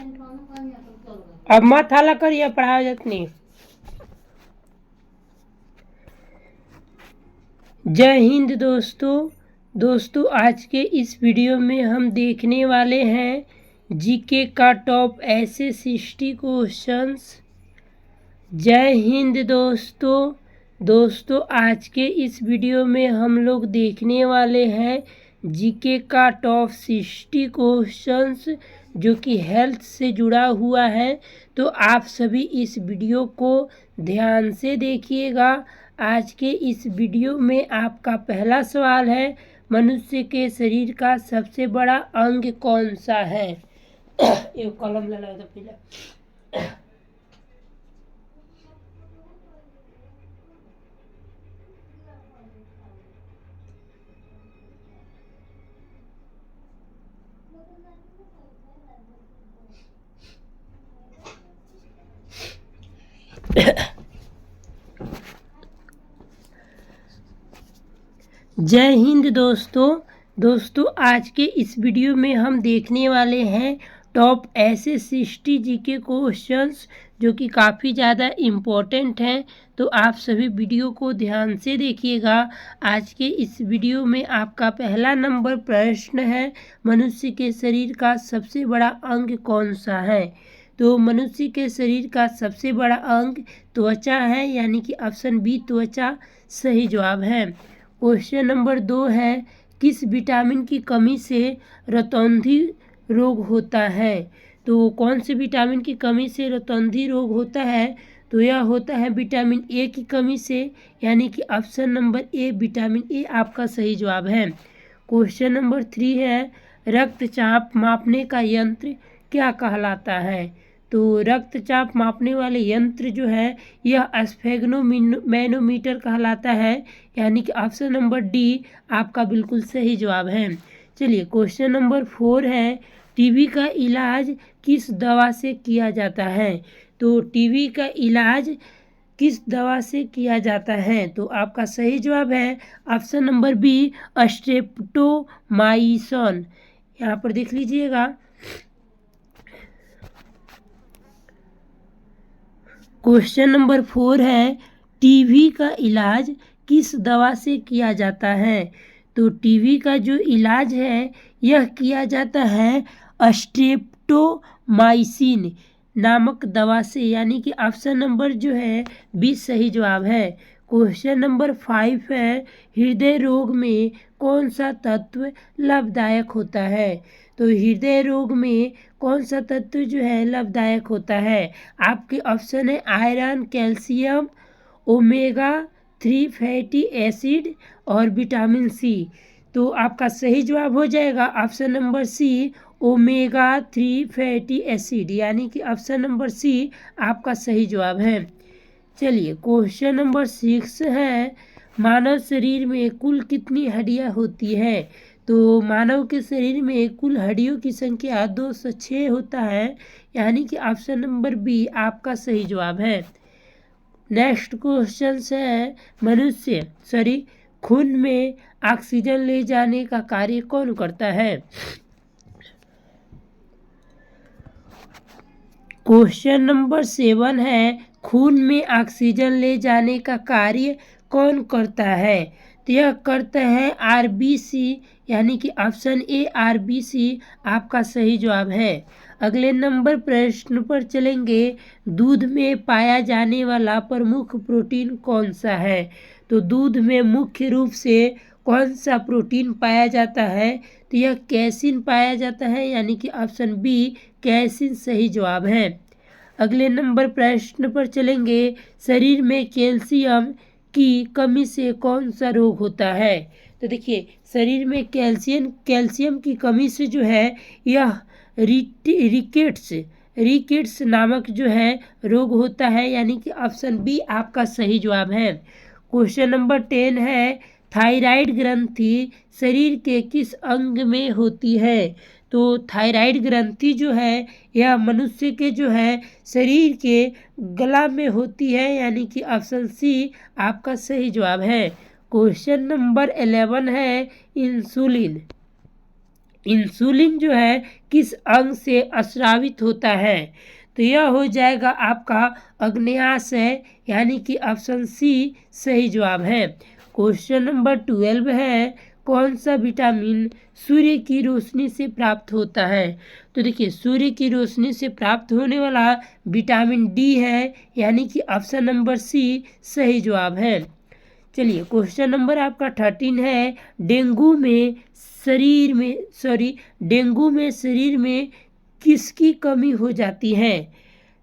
अब मत हाला करिए, पढ़ाया जात नहीं। जय हिंद दोस्तों आज के इस वीडियो में हम देखने वाले हैं जीके का टॉप ऐसे 60 क्वेश्चंस। जय हिंद दोस्तों आज के इस वीडियो में हम लोग देखने वाले हैं जीके का टॉप 60 क्वेश्चंस जो कि हेल्थ से जुड़ा हुआ है। तो आप सभी इस वीडियो को ध्यान से देखिएगा। आज के इस वीडियो में आपका पहला सवाल है, मनुष्य के शरीर का सबसे बड़ा अंग कौन सा है? एक कलम ले लो तो पहले। जय हिंद दोस्तों आज के इस वीडियो में हम देखने वाले हैं टॉप ऐसे 60 जीके क्वेश्चंस जो कि काफ़ी ज़्यादा इम्पोर्टेंट हैं। तो आप सभी वीडियो को ध्यान से देखिएगा। आज के इस वीडियो में आपका पहला नंबर प्रश्न है, मनुष्य के शरीर का सबसे बड़ा अंग कौन सा है? तो मनुष्य के शरीर का सबसे बड़ा अंग त्वचा है, यानी कि ऑप्शन बी त्वचा सही जवाब है। क्वेश्चन नंबर 2 है, किस विटामिन की कमी से रतौंधी रोग होता है? तो कौन से विटामिन की कमी से रतौंधी रोग होता है? तो यह होता है विटामिन ए की कमी से, यानी कि option number A vitamin A आपका सही जवाब है। क्वेश्चन नंबर 3 है, रक्तचाप मापने का यंत्र क्या कहलाता है? तो रक्तचाप मापने वाले यंत्र जो है यह स्फेग्नोमैनोमीटर कहलाता है, यानी कि ऑप्शन नंबर डी आपका बिल्कुल सही जवाब है। चलिए क्वेश्चन नंबर 4 है, टीबी का इलाज किस दवा से किया जाता है? तो टीबी का इलाज किस दवा से किया जाता है? तो आपका सही जवाब है ऑप्शन नंबर बी स्ट्रेप्टोमाइसिन। यहाँ पर देख लीजिएगा। क्वेश्चन नंबर 4 है, टीबी का इलाज किस दवा से किया जाता है? तो टीबी का जो इलाज है यह किया जाता है स्ट्रेप्टोमाइसिन नामक दवा से, यानी कि ऑप्शन नंबर जो है बी सही जवाब है। क्वेश्चन नंबर 5 है, हृदय रोग में कौन सा तत्व लाभदायक होता है? तो हृदय रोग में कौन सा तत्व जो है लाभदायक होता है? आपके ऑप्शन है iron, calcium, omega 3 fatty acid और विटामिन सी। तो आपका सही जवाब हो जाएगा option number C omega 3 fatty acid, यानी कि ऑप्शन नंबर सी आपका सही जवाब है। चलिए क्वेश्चन नंबर 6 है, मानव शरीर में कुल कितनी हड्डियां होती है? तो मानव के शरीर में कुल हड्डियों की संख्या 206 होता है, यानी कि ऑप्शन नंबर बी आपका सही जवाब है। नेक्स्ट क्वेश्चन है, खून में ऑक्सीजन ले जाने का कार्य कौन करता है? क्वेश्चन नंबर 7 है, खून में ऑक्सीजन ले जाने का कार्य कौन करता है? तो यह करता है आरबीसी, यानी कि ऑप्शन ए आरबीसी आपका सही जवाब है। अगले नंबर प्रश्न पर चलेंगे, दूध में पाया जाने वाला प्रमुख प्रोटीन कौन सा है? तो दूध में मुख्य रूप से कौन सा प्रोटीन पाया जाता है? तो यह कैसिन पाया जाता है, यानी कि ऑप्शन बी कैसिन सही जवाब है। अगले नंबर प्रश्न पर चलेंगे, शरीर में कैल्शियम की कमी से कौन सा रोग होता है? तो देखिए शरीर में कैल्शियम की कमी से जो है यह रिकेट्स नामक जो है रोग होता है, यानी कि ऑप्शन बी आपका सही जवाब है। क्वेश्चन नंबर 10 है, थायराइड ग्रंथि शरीर के किस अंग में होती है? तो थायराइड ग्रंथि जो है यह मनुष्य के जो है शरीर के गला में होती है, यानी कि ऑप्शन सी आपका सही जवाब है। क्वेश्चन नंबर 11 है, इंसुलिन इंसुलिन जो है किस अंग से स्रावित होता है? तो यह हो जाएगा आपका अग्न्याशय, यानी कि ऑप्शन सी सही जवाब है। क्वेश्चन नंबर 12 है, कौन सा विटामिन सूर्य की रोशनी से प्राप्त होता है? तो देखिए, सूर्य की रोशनी से प्राप्त होने वाला विटामिन डी है, यानी कि ऑप्शन नंबर सी सही जवाब है। चलिए, क्वेश्चन नंबर आपका 13 है, डेंगू में शरीर में किसकी कमी हो जाती है?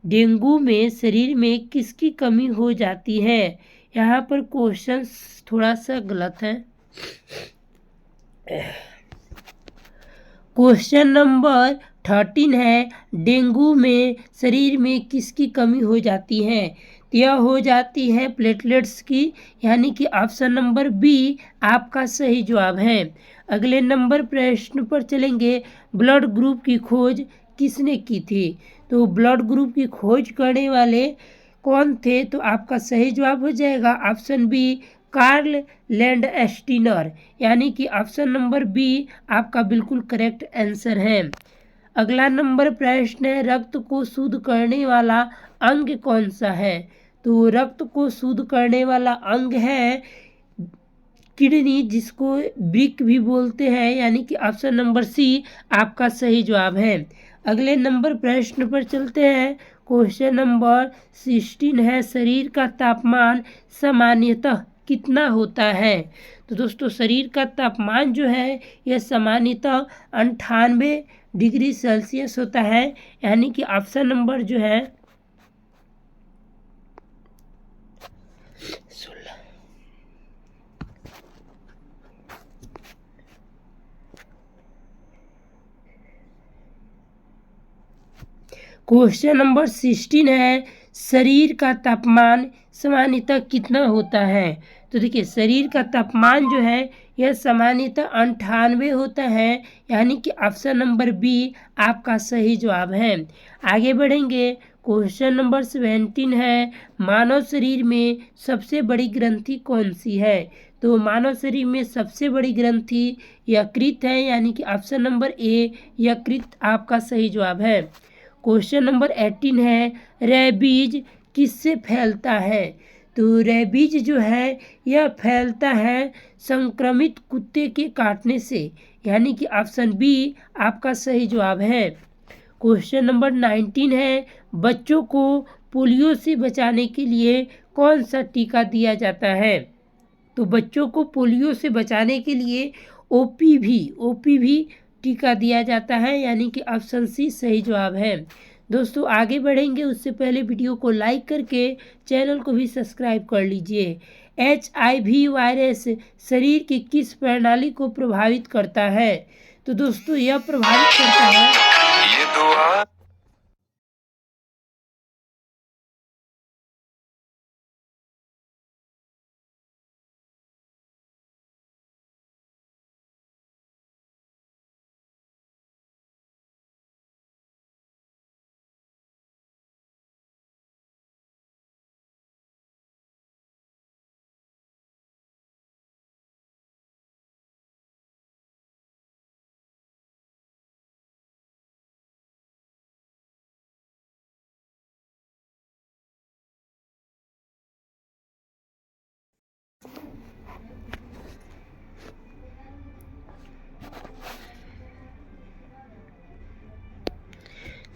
डेंगू में शरीर में किसकी कमी हो जाती है? यहाँ पर क्वेश्चन थोड़ा सा गलत है। क्वेश्चन नंबर 13 है, डेंगू में शरीर में किसकी कमी हो जाती है? यह हो जाती है प्लेटलेट्स की, यानी कि ऑप्शन नंबर बी आपका सही जवाब है। अगले नंबर प्रश्न पर चलेंगे, ब्लड ग्रुप की खोज किसने की थी? तो ब्लड ग्रुप की खोज करने वाले कौन थे? तो आपका सही जवाब हो जाएगा ऑप्शन बी कार्ल लैंडस्टीनर, यानी कि ऑप्शन नंबर बी आपका बिल्कुल करेक्ट आंसर है। अगला नंबर प्रश्न है, रक्त को शुद्ध करने वाला अंग कौन सा है? तो रक्त को शुद्ध करने वाला अंग है किडनी, जिसको ब्रिक भी बोलते हैं, यानी कि ऑप्शन नंबर सी आपका सही जवाब है। अगले नंबर प्रश्न पर चलते हैं। क्वेश्चन नंबर 16 है, शरीर का तापमान सामान्यतः कितना होता है? तो दोस्तों, शरीर का तापमान जो है यह सामान्यतः 98 डिग्री सेल्सियस होता है, यानी कि ऑप्शन नंबर जो है क्वेश्चन नंबर 16 है, शरीर का तापमान सामान्यतः कितना होता है? तो देखिए, शरीर का तापमान जो है यह सामान्यतः 98 होता है, यानी कि ऑप्शन नंबर बी आपका सही जवाब है। आगे बढ़ेंगे। क्वेश्चन नंबर 17 है, मानव शरीर में सबसे बड़ी ग्रंथि कौन सी है? तो मानव शरीर में सबसे बड़ी ग्रंथि यकृत है, यानी कि ऑप्शन नंबर ए यकृत आपका सही जवाब है। क्वेश्चन नंबर 18 है, रेबीज किससे फैलता है? तो रेबीज जो है यह फैलता है संक्रमित कुत्ते के काटने से, यानी कि ऑप्शन बी आपका सही जवाब है। क्वेश्चन नंबर 19 है, बच्चों को पोलियो से बचाने के लिए कौन सा टीका दिया जाता है? तो बच्चों को पोलियो से बचाने के लिए ओपीवी टीका दिया जाता है, यानी कि ऑप्शन सी सही जवाब है। दोस्तों, आगे बढ़ेंगे उससे पहले वीडियो को लाइक करके चैनल को भी सब्सक्राइब कर लीजिए। HIV वायरस शरीर की किस प्रणाली को प्रभावित करता है? तो दोस्तों, यह प्रभावित करता है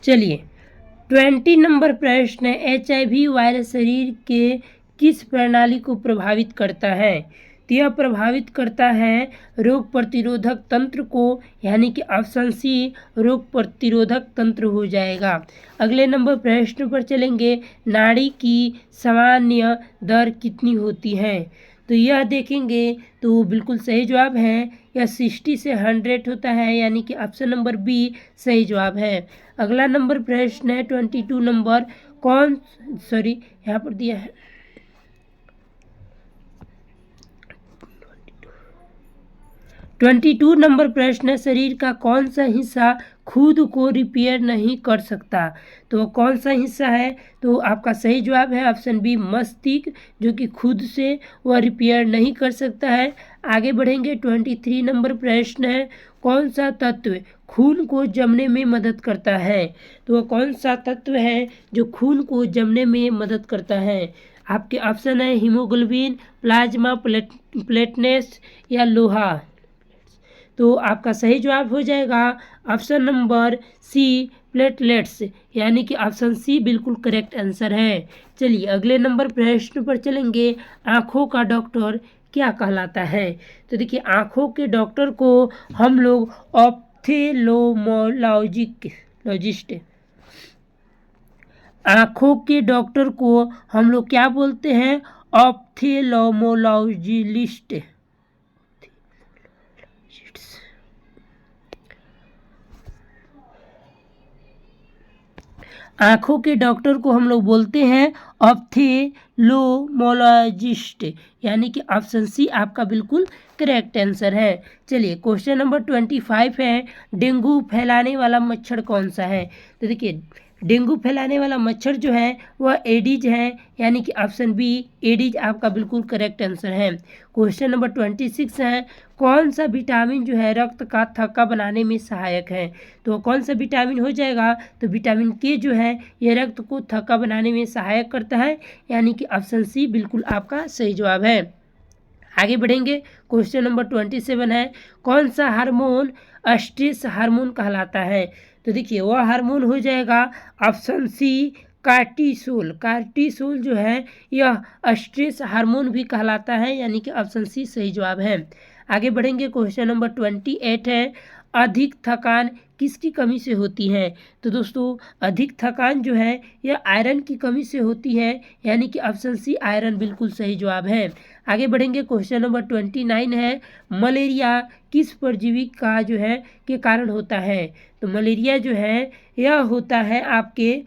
चलिए, 20 नंबर प्रश्न है, HIV वायरस शरीर के किस प्रणाली को प्रभावित करता है? तो यह प्रभावित करता है रोग प्रतिरोधक तंत्र को, यानी कि ऑप्शन सी रोग प्रतिरोधक तंत्र हो जाएगा। अगले नंबर प्रश्न पर चलेंगे, नाड़ी की सामान्य दर कितनी होती है? तो यह देखेंगे तो बिल्कुल सही जवाब है, यह 60 से 100 होता है, यानी कि ऑप्शन नंबर बी सही जवाब है। अगला नंबर प्रश्न है 22 नंबर, यहाँ पर दिया है 22 नंबर प्रश्न है, शरीर का कौन सा हिस्सा खुद को रिपेयर नहीं कर सकता? तो कौन सा हिस्सा है? तो आपका सही जवाब है ऑप्शन बी मस्तिष्क, जो कि खुद से वह रिपेयर नहीं कर सकता है। आगे बढ़ेंगे। 23 नंबर प्रश्न है, कौन सा तत्व खून को जमने में मदद करता है? तो वह कौन सा तत्व है जो खून को जमने में मदद करता है? आपके ऑप्शन है हीमोग्लोबिन, प्लाज्मा, प्लेटलेट्स या लोहा। तो आपका सही जवाब हो जाएगा ऑप्शन नंबर सी प्लेटलेट्स, यानी कि ऑप्शन सी बिल्कुल करेक्ट आंसर है। चलिए अगले नंबर प्रश्न पर चलेंगे। आँखों का डॉक्टर क्या कहलाता है? तो देखिए आँखों के डॉक्टर को हम लोग ऑप्थेल्मोलॉजिस्ट, आँखों के डॉक्टर को हम लोग क्या बोलते हैं? ऑप्थेल्मोलॉजिस्ट। आँखों के डॉक्टर को हम लोग बोलते हैं ऑप्थेल्मोलॉजिस्ट, यानी कि ऑप्शन सी आपका बिल्कुल करेक्ट आंसर है। चलिए क्वेश्चन नंबर 25 है, डेंगू फैलाने वाला मच्छर कौन सा है? तो देखिए डेंगू फैलाने वाला मच्छर जो है वह एडिज है, यानी कि ऑप्शन बी एडिज आपका बिल्कुल करेक्ट आंसर है। क्वेश्चन नंबर 26 है, कौन सा विटामिन जो है रक्त का थक्का बनाने में सहायक है? तो कौन सा विटामिन हो जाएगा? तो विटामिन के जो है यह रक्त को थक्का बनाने में सहायक करता है, यानी कि ऑप्शन सी बिल्कुल आपका सही जवाब है। आगे बढ़ेंगे। क्वेश्चन नंबर 27 है, कौन सा हार्मोन स्ट्रेस हार्मोन कहलाता है? तो देखिए वह हार्मोन हो जाएगा ऑप्शन सी कार्टिसोल। कार्टिसोल जो है यह स्ट्रेस हार्मोन भी कहलाता है, यानी कि ऑप्शन सी सही जवाब है। आगे बढ़ेंगे। क्वेश्चन नंबर 28 है, अधिक थकान किसकी कमी से होती है? तो दोस्तों अधिक थकान जो है यह आयरन की कमी से होती है, यानी कि ऑप्शन सी आयरन बिल्कुल सही जवाब है। आगे बढ़ेंगे। क्वेश्चन नंबर 29 है, मलेरिया किस परजीवी का जो है के कारण होता है? तो मलेरिया जो है यह होता है आपके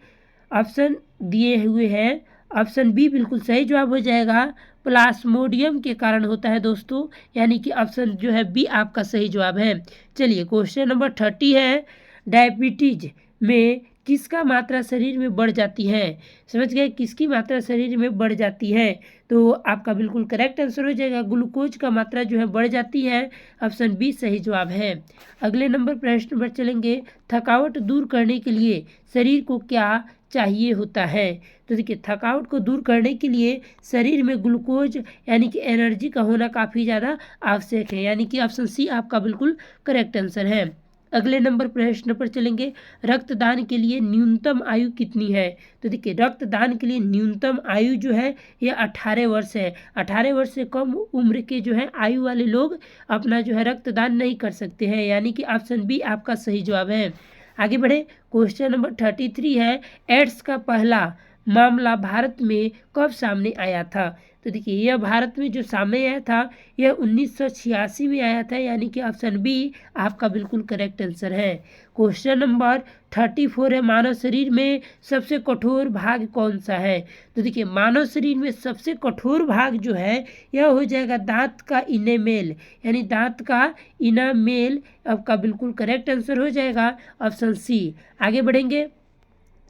ऑप्शन दिए हुए हैं, ऑप्शन बी बिल्कुल सही जवाब हो जाएगा, प्लाज्मोडियम के कारण होता है दोस्तों, यानी कि ऑप्शन जो है बी आपका सही जवाब है। चलिए क्वेश्चन नंबर 30 है, डायबिटीज में किसका मात्रा शरीर में बढ़ जाती है? समझ गए, किसकी मात्रा शरीर में बढ़ जाती है? तो आपका बिल्कुल करेक्ट आंसर हो जाएगा ग्लूकोज का मात्रा जो है बढ़ जाती है, ऑप्शन बी सही जवाब है। अगले नंबर प्रश्न पर चलेंगे। थकावट दूर करने के लिए शरीर को क्या चाहिए होता है? तो देखिए थकावट को दूर करने के लिए शरीर में ग्लूकोज यानी कि एनर्जी का होना काफ़ी ज़्यादा आवश्यक है, यानी कि ऑप्शन सी आपका बिल्कुल करेक्ट आंसर है। अगले नंबर प्रश्न पर चलेंगे। रक्तदान के लिए न्यूनतम आयु कितनी है? तो देखिए रक्तदान के लिए न्यूनतम आयु जो है यह 18 वर्ष है। 18 वर्ष से कम उम्र के जो है आयु वाले लोग अपना जो है रक्तदान नहीं कर सकते हैं, यानी कि ऑप्शन बी आपका सही जवाब है। आगे बढ़े। क्वेश्चन नंबर 33 है, एड्स का पहला मामला भारत में कब सामने आया था? तो देखिए यह भारत में जो सामने आया था यह 1986 में आया था, यानी कि ऑप्शन बी आपका बिल्कुल करेक्ट आंसर है। क्वेश्चन नंबर 34 है, मानव शरीर में सबसे कठोर भाग कौन सा है? तो देखिए मानव शरीर में सबसे कठोर भाग जो है यह हो जाएगा दांत का इनेमेल, यानी दांत का इनामेल आपका बिल्कुल करेक्ट आंसर हो जाएगा, ऑप्शन सी। आगे बढ़ेंगे।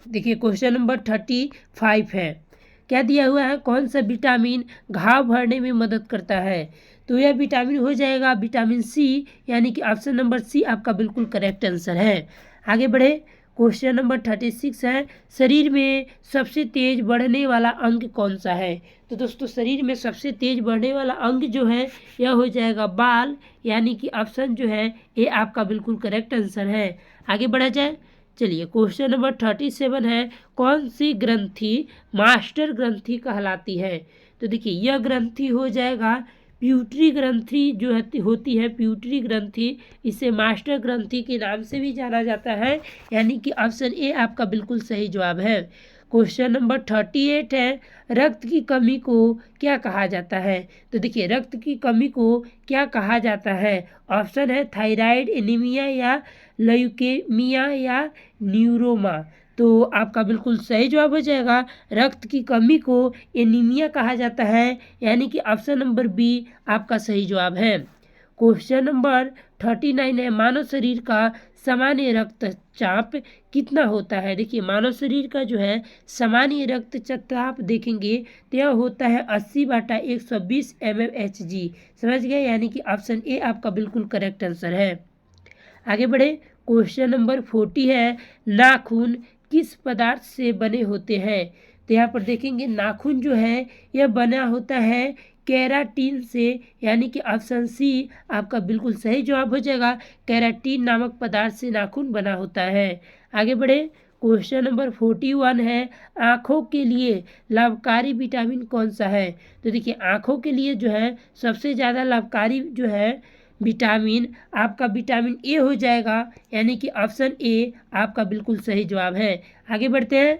देखिए क्वेश्चन नंबर 35 है, क्या दिया हुआ है, कौन सा विटामिन घाव भरने में मदद करता है? तो यह विटामिन हो जाएगा विटामिन सी, यानी कि ऑप्शन नंबर सी आपका बिल्कुल करेक्ट आंसर है। आगे बढ़े। क्वेश्चन नंबर 36 है, शरीर में सबसे तेज बढ़ने वाला अंग कौन सा है? तो दोस्तों शरीर में सबसे तेज बढ़ने वाला अंग जो है यह हो जाएगा बाल, यानी कि ऑप्शन जो है ये आपका बिल्कुल करेक्ट आंसर है। आगे बढ़ा जाए। चलिए क्वेश्चन नंबर 37 है, कौन सी ग्रंथि मास्टर ग्रंथि कहलाती है? तो देखिए यह ग्रंथि हो जाएगा प्यूटरी ग्रंथि जो होती है प्यूटरी ग्रंथि, इसे मास्टर ग्रंथि के नाम से भी जाना जाता है, यानी कि ऑप्शन ए आपका बिल्कुल सही जवाब है। क्वेश्चन नंबर 38 है, रक्त की कमी को क्या कहा जाता है? तो देखिए रक्त की कमी को क्या कहा जाता है? ऑप्शन है थायराइड, एनीमिया या ल्यूकेमिया या न्यूरोमा। तो आपका बिल्कुल सही जवाब हो जाएगा रक्त की कमी को एनीमिया कहा जाता है, यानी कि ऑप्शन नंबर बी आपका सही जवाब है। क्वेश्चन नंबर 39 है, मानव शरीर का सामान्य रक्तचाप कितना होता है। देखिए मानव शरीर का जो है सामान्य रक्तचाप देखेंगे तो यह होता है 80/120 mmHg। समझ गए, यानी कि ऑप्शन ए आपका बिल्कुल करेक्ट आंसर है। आगे बढ़े, क्वेश्चन नंबर 40 है, नाखून किस पदार्थ से बने होते हैं। तो यहाँ पर देखेंगे नाखून जो है यह बना होता है केराटिन से, यानी कि ऑप्शन सी आपका बिल्कुल सही जवाब हो जाएगा। केराटिन नामक पदार्थ से नाखून बना होता है। आगे बढ़े, क्वेश्चन नंबर 41 है, आँखों के लिए लाभकारी विटामिन कौन सा है। तो देखिए आँखों के लिए जो है सबसे ज़्यादा लाभकारी जो है विटामिन आपका विटामिन ए हो जाएगा, यानी कि ऑप्शन ए आपका बिल्कुल सही जवाब है। आगे बढ़ते हैं,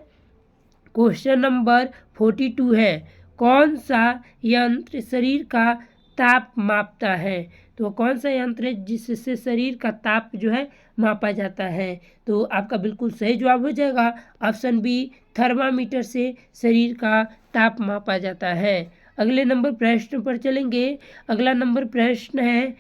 क्वेश्चन नंबर 42 है, कौन सा यंत्र शरीर का ताप मापता है। तो कौन सा यंत्र है जिससे शरीर का ताप जो है मापा जाता है। तो आपका बिल्कुल सही जवाब हो जाएगा ऑप्शन बी, थर्मामीटर से शरीर का ताप मापा जाता है। अगले नंबर प्रश्न पर चलेंगे। अगला नंबर प्रश्न है,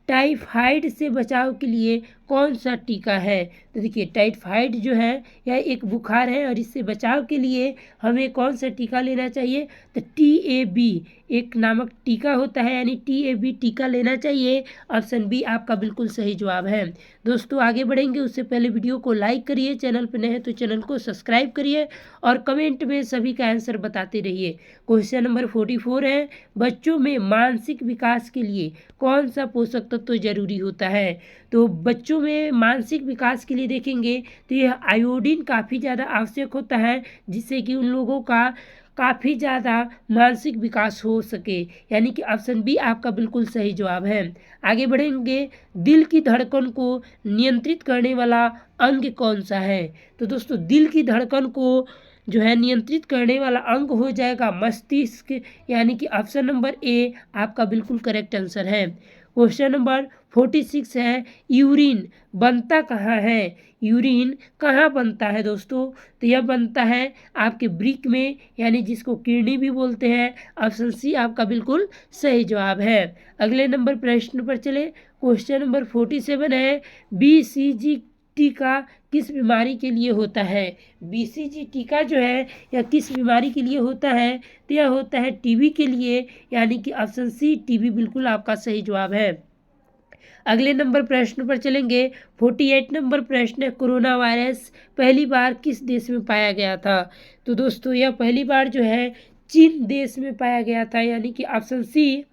टाइफाइड से बचाव के लिए कौन सा टीका है। तो देखिए टाइफाइड जो है यह एक बुखार है और इससे बचाव के लिए हमें कौन सा टीका लेना चाहिए। तो TAB एक नामक टीका होता है, यानी TAB टीका लेना चाहिए। ऑप्शन बी आपका बिल्कुल सही जवाब है। दोस्तों आगे बढ़ेंगे उससे पहले वीडियो को लाइक करिए, चैनल पर नए हैं तो चैनल को सब्सक्राइब करिए और कमेंट में सभी का आंसर बताते रहिए। क्वेश्चन नंबर 44 है, बच्चों में मानसिक विकास के लिए कौन सा पोषक तत्व जरूरी होता है। तो बच्चों में मानसिक विकास के लिए देखेंगे तो यह आयोडीन काफ़ी ज़्यादा आवश्यक होता है, जिससे कि उन लोगों का काफ़ी ज़्यादा मानसिक विकास हो सके, यानी कि ऑप्शन बी आपका बिल्कुल सही जवाब है। आगे बढ़ेंगे, दिल की धड़कन को नियंत्रित करने वाला अंग कौन सा है। तो दोस्तों दिल की धड़कन को जो है नियंत्रित करने वाला अंग हो जाएगा मस्तिष्क, यानी कि ऑप्शन नंबर ए आपका बिल्कुल करेक्ट आंसर है। क्वेश्चन नंबर 46 है, यूरिन बनता कहाँ है। यूरिन कहाँ बनता है दोस्तों। तो यह बनता है आपके ब्रिक में, यानी जिसको किडनी भी बोलते हैं। ऑप्शन सी आपका बिल्कुल सही जवाब है। अगले नंबर प्रश्न पर चले। क्वेश्चन नंबर 47 है, BCG टीका किस बीमारी के लिए होता है। BCG टीका जो है यह किस बीमारी के लिए होता है। तो यह होता है टीबी के लिए, यानी कि ऑप्शन सी टीबी बिल्कुल आपका सही जवाब है। अगले नंबर प्रश्न पर चलेंगे। 48 नंबर प्रश्न है, कोरोना वायरस पहली बार किस देश में पाया गया था। तो दोस्तों यह पहली बार जो है चीन देश में पाया गया था, यानी कि ऑप्शन सी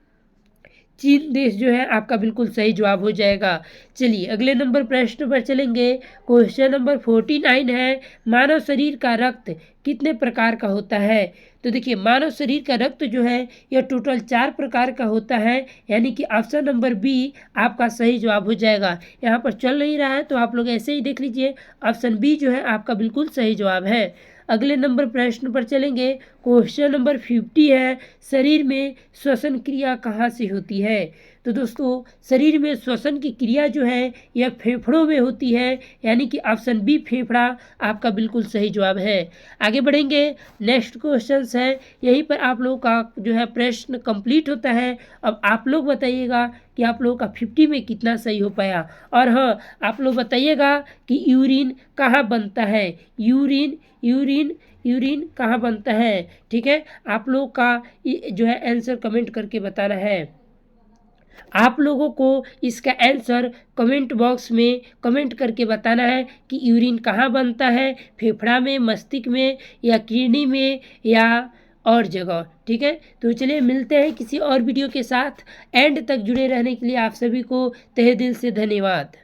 चीन देश जो है आपका बिल्कुल सही जवाब हो जाएगा। चलिए अगले नंबर प्रश्न पर चलेंगे। क्वेश्चन नंबर 49 है, मानव शरीर का रक्त कितने प्रकार का होता है। तो देखिए मानव शरीर का रक्त जो है यह टोटल 4 प्रकार का होता है, यानी कि ऑप्शन नंबर बी आपका सही जवाब हो जाएगा। यहाँ पर चल नहीं रहा है तो आप लोग ऐसे ही देख लीजिए, ऑप्शन बी जो है आपका बिल्कुल सही जवाब है। अगले नंबर प्रश्न पर चलेंगे। क्वेश्चन नंबर 50 है, शरीर में श्वसन क्रिया कहाँ से होती है। तो दोस्तों शरीर में श्वसन की क्रिया जो है यह फेफड़ों में होती है, यानी कि ऑप्शन बी फेफड़ा आपका बिल्कुल सही जवाब है। आगे बढ़ेंगे, नेक्स्ट क्वेश्चन है, यहीं पर आप लोगों का जो है प्रश्न कंप्लीट होता है। अब आप लोग बताइएगा कि आप लोगों का 50 में कितना सही हो पाया। और हाँ आप लोग बताइएगा कि यूरिन कहाँ बनता है। यूरिन यूरिन यूरिन कहाँ बनता है। ठीक है, आप लोगों का जो है आंसर कमेंट करके बताना है। आप लोगों को इसका आंसर कमेंट बॉक्स में कमेंट करके बताना है कि यूरिन कहाँ बनता है, फेफड़ा में, मस्तिष्क में, या किडनी में, या और जगह। ठीक है, तो चलिए मिलते हैं किसी और वीडियो के साथ। एंड तक जुड़े रहने के लिए आप सभी को तहे दिल से धन्यवाद।